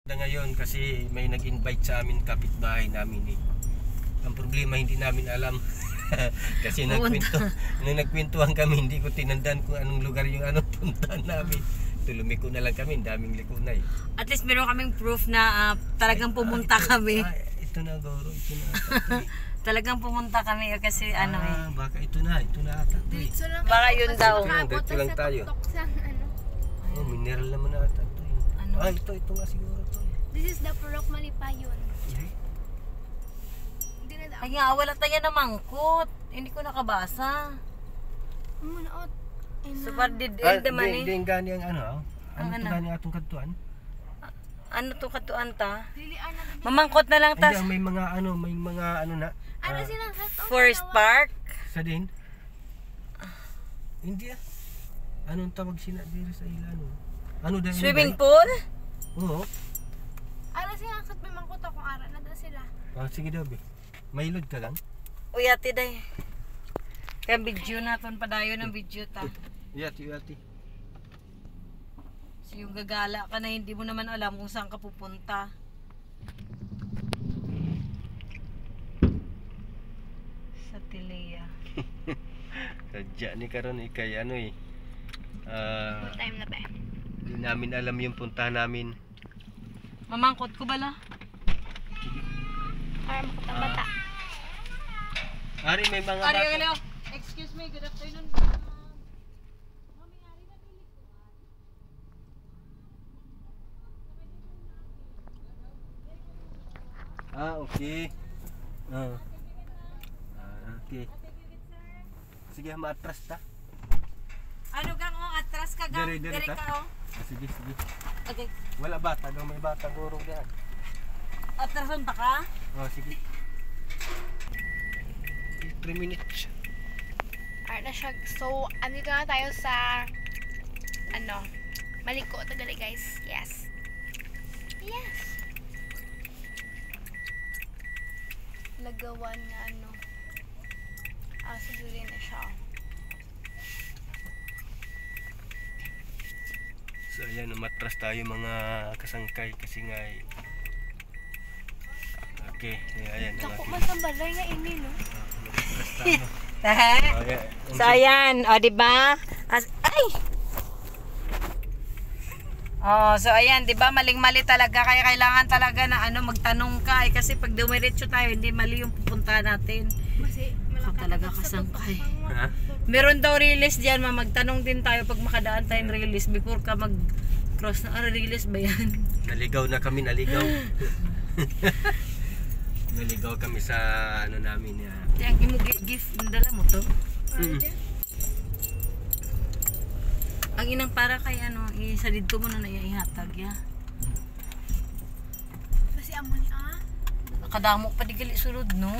Ngayon kasi may nag-invite sa amin kapitbahay namin eh. Ang problema hindi namin alam. Kasi nagkwentuhan kami, hindi ko tinandaan kung anong lugar yung anong puntahan namin. Lumiko na lang kami, daming liko na eh. At least meron kaming proof na talagang pumunta kami. Ito na Goro, ito na ata eh. Talagang pumunta kami kasi ano eh. Baka ito na ata eh. Baka yun daw. Dito lang tayo. Oh, mineral naman na ata ito eh. Ano? Ito nga siguro to. This is the Purok Malipayon. Ay nga, wala tayo na mangkot. Hindi ko nakabasa. Muna Super did end the money. Hindi gani ang ano. Ano Ang to gani atong kadtuan? Ano to katuan ta? Mamangkot na lang tas. May mga ano na. Ano silang set Forest Park. Sa din? Hindi ah. Anong tawag sila dito sa ilano? Ano dahil? Swimming pool? Oo. Ano silang set may mangkot akong ara na daw sila. Sige daw be. Mailod ka lang? Uyati day. Kaya video naton padayon ng video ta. Yati. So yung gagala ka na hindi mo naman alam kung saan ka pupunta. Sa Tilea. Sadya ni karon ikay ano eh. What time na ba? Hindi namin alam yung puntahan namin. Mamangkot ko bala? Para makatang bata. Ari may mga Ari, bata. hello. Excuse me, good afternoon. Okay. Okay. Sige, matras ta. Ano gang atras ka gang? Diri Diri ta. ka Sige. Okay. Wala bata, daw may bata guro diyan. Atrason ta ka? Sige. 3 minutes. Alright na siya. So, andito na tayo sa Maliko Tagali guys. Yes. Lagawan nga susurin na siya. So ayan, umatras tayo mga kasangkay kasi nga eh. Okay, ayan. Ako masambalay nga ini no. Umatras tayo. Okay. So ayan, o diba? Ay! Oh, so ayan, 'di ba? Maling-mali talaga kaya kailangan talaga na magtanong ka kasi pag dumiretso tayo hindi mali yung pupuntahan natin. Kasi Talaga kasangkay. Ha? Meron daw release diyan, magtanong din tayo pag makadaan tayong release before ka mag-cross na release ba 'yan? Naligaw na kami, naligaw. Naligaw kami sa namin ya. Yang imo gift dala mo to. Ang inang para kay isa dito mo na ihatag ya. Kasi amo ni Kadamo pa di gali sulod no,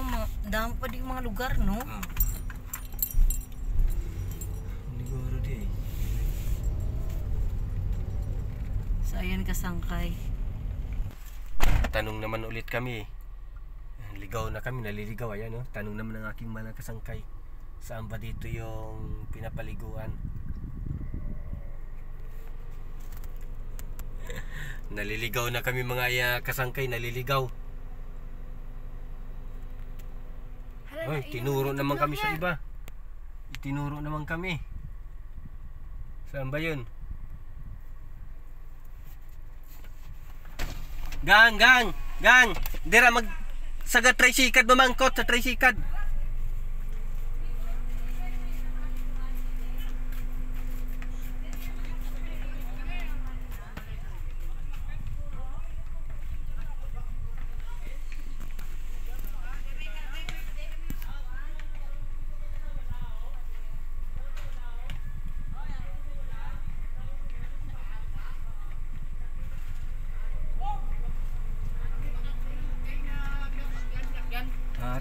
damo pa di mga lugar no. Liguro di. So ayan kasangkay. Tanong naman ulit kami. Ligaw na kami, naliligaw ayan no. Tanong naman ng aking mga kasangkay. Saan ba dito yung pinapaliguan? Naliligaw na kami mga kasangkay, naliligaw. Hoy, tinuro naman kami sa iba. Itinuro naman kami. Saan ba yun? Gang! Dira saga tricycad mamangkot sa tricycad.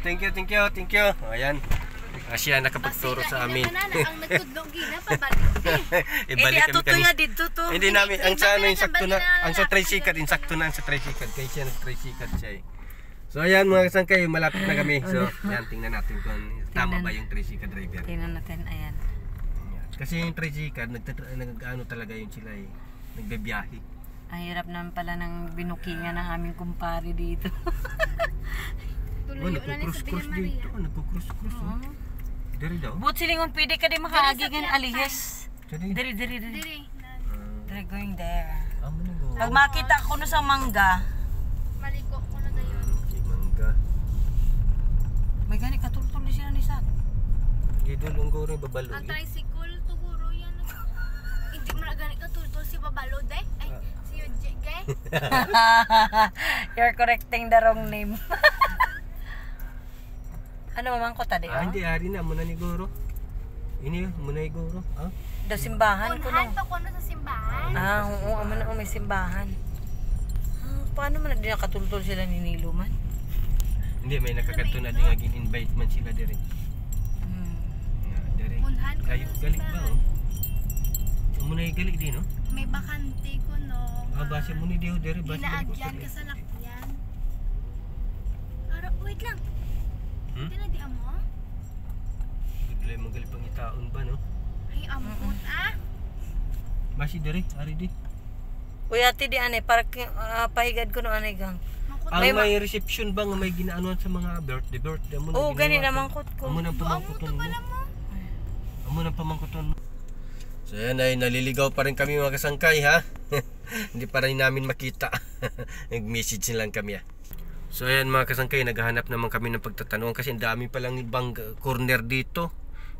Thank you. Ayan. Siya nakapagturo sa amin. Ang nagtudlong gina pabalik. Ibalik kami kanina. Dito to. Hindi namin ang sa yung sakto na, ang sa tricycad, insakto na ang sa tricycad. Kaya siya nag-tricycad siya eh. So ayan mga kasangkay, malapit na kami. So yan, tingnan natin kung tama ba yung tricycad driver. Tingnan natin, ayan. Kasi yung tricycad, talaga yun sila eh. Nagbibiyahe. Ang hirap naman pala ng binukingan ng aming kumpare dito. Tuloy na ni sa nagko-cross Villa dito. Maria. Nagko-cross. Dari daw. But silingon pwede ka din makaagigin alihes. Jadi. Diri. Diri. They're going there. Amo na go. Pag makita ko no sa mangga, Maliko ko na dayon. Okay, mangga. may gani katultol din sila ni Sat. Dito lang go rin babalo. Ang tricycle tuguro yan. Hindi mo na gani ka tultol si Babalo de. Ay, si Yujek eh. You're correcting the wrong name. Ano mamang ko tadi? Hindi ari na muna ni Goro. Ini muna ni Goro. Ah. Do simbahan ko Unhan no. pa ko na sa simbahan. Oo, amo na may simbahan. Paano man di nakatultol sila ni Nilo man? Hindi may nakakato na din agin invite man sila dire. Dire. Unhan ko Kayo na sa galing ba simbahan. oh? Muna gali din no? May bakante ko no. Base mo ni Dio dire base balik ko Ginaagyan ka sa lakyan. Ara, wait lang. Hindi na di amo? Bigla magali pang itaon ba no? Ay, ampun Basi dire ari di. Uy ate di ane para pahigad ko no anay gang. Mangkot Ang may reception ba nga may ginaanuan sa mga birthday mo Oo, gani na mangkot ko. Amo nang pamangkuton mo. Amo nang pamangkuton mo. So yan ay naliligaw pa rin kami mga kasangkay ha. Hindi pa rin namin makita. Nag-message lang kami ha. So ayan mga kasangkay, naghahanap naman kami ng pagtatanong kasi ang dami palang ibang corner dito.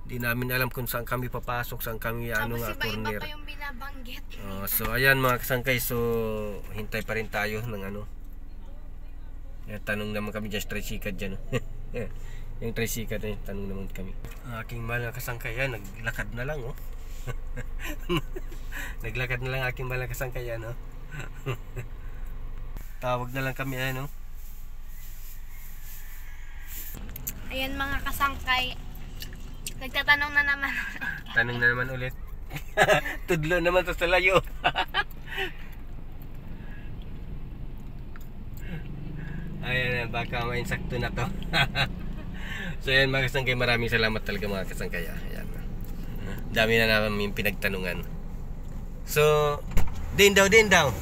Hindi namin alam kung saan kami papasok, saan kami ano nga Tapos iba-iba corner. pa yung binabanggit. So ayan mga kasangkay, so hintay pa rin tayo ng ano. Tanong naman kami dyan sa tricycle dyan. Yung tricycle na yun, tanong naman kami. Aking mahal na kasangkay yan, naglakad na lang oh. Naglakad na lang aking mahal na kasangkay yan oh. Tawag na lang kami ano. Ayan mga kasangkay. Nagtatanong na naman. Tanong na naman ulit. Tudlo naman to sa layo. Ayan, baka may insakto na to. So ayan mga kasangkay, maraming salamat talaga mga kasangkay. Ayan. Dami na namin pinagtanungan. So, din daw.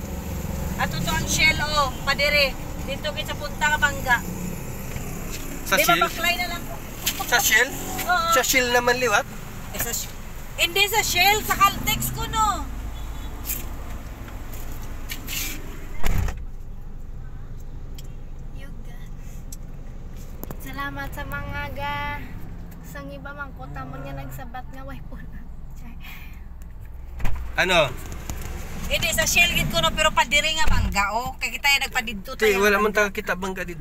Ato to ang shell oh, padire. Dito kita punta ka bangga. Sa Di ba Shell? baklay na lang ko? Sa Shell? Oo. Sa Shell naman liwat? Hindi sa Shell, sa Caltex ko no. Yuga. Salamat sa mga sang iba mang kota mo niya nagsabat nga way po na. Ano? Hindi sa Shell gid ko no pero padire nga bangga oh. Kay kita nagpadidto Wala man tayo kita bangga dito.